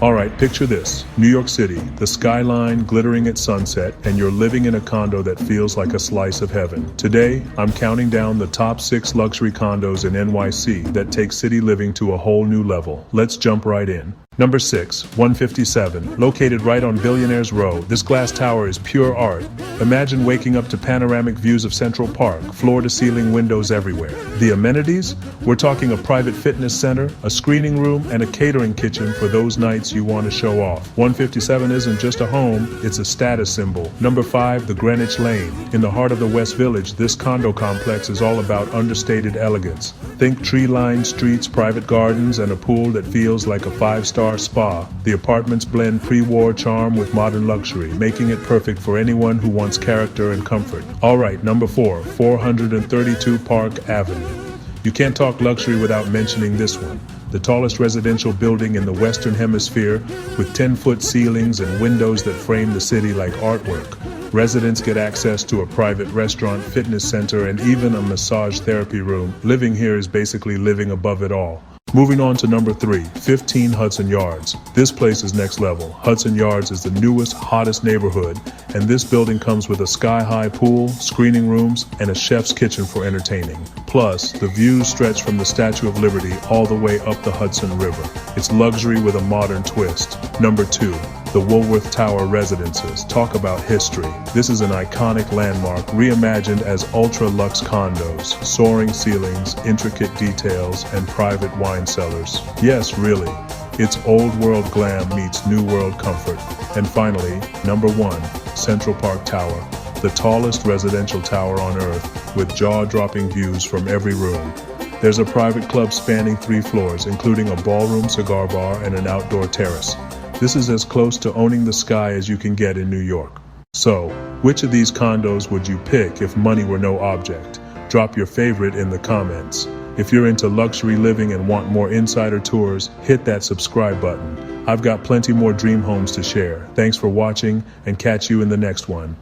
Alright, picture this. New York City, the skyline glittering at sunset, and you're living in a condo that feels like a slice of heaven. Today, I'm counting down the top 6 luxury condos in NYC that take city living to a whole new level. Let's jump right in. Number 6, 157. Located right on Billionaire's Row, this glass tower is pure art. Imagine waking up to panoramic views of Central Park, floor-to-ceiling windows everywhere. The amenities? We're talking a private fitness center, a screening room, and a catering kitchen for those nights you want to show off. 157 isn't just a home, it's a status symbol. Number 5, the Greenwich Lane. In the heart of the West Village, this condo complex is all about understated elegance. Think tree-lined streets, private gardens, and a pool that feels like a 5-star spa. The apartments blend pre-war charm with modern luxury, making it perfect for anyone who wants character and comfort. Alright, number 4, 432 Park Avenue. You can't talk luxury without mentioning this one. The tallest residential building in the Western Hemisphere, with 10-foot ceilings and windows that frame the city like artwork. Residents get access to a private restaurant, fitness center, and even a massage therapy room. Living here is basically living above it all. Moving on to number 3, 15 Hudson Yards. This place is next level. Hudson Yards is the newest, hottest neighborhood, and this building comes with a sky-high pool, screening rooms, and a chef's kitchen for entertaining. Plus, the views stretch from the Statue of Liberty all the way up the Hudson River. It's luxury with a modern twist. Number 2, the Woolworth Tower Residences. Talk about history. This is an iconic landmark reimagined as ultra-luxe condos, soaring ceilings, intricate details, and private wine cellars. Yes, really. It's old-world glam meets new-world comfort. And finally, number 1, Central Park Tower. The tallest residential tower on Earth, with jaw-dropping views from every room. There's a private club spanning 3 floors, including a ballroom, cigar bar, and an outdoor terrace. This is as close to owning the sky as you can get in New York. So, which of these condos would you pick if money were no object? Drop your favorite in the comments. If you're into luxury living and want more insider tours, hit that subscribe button. I've got plenty more dream homes to share. Thanks for watching, and catch you in the next one.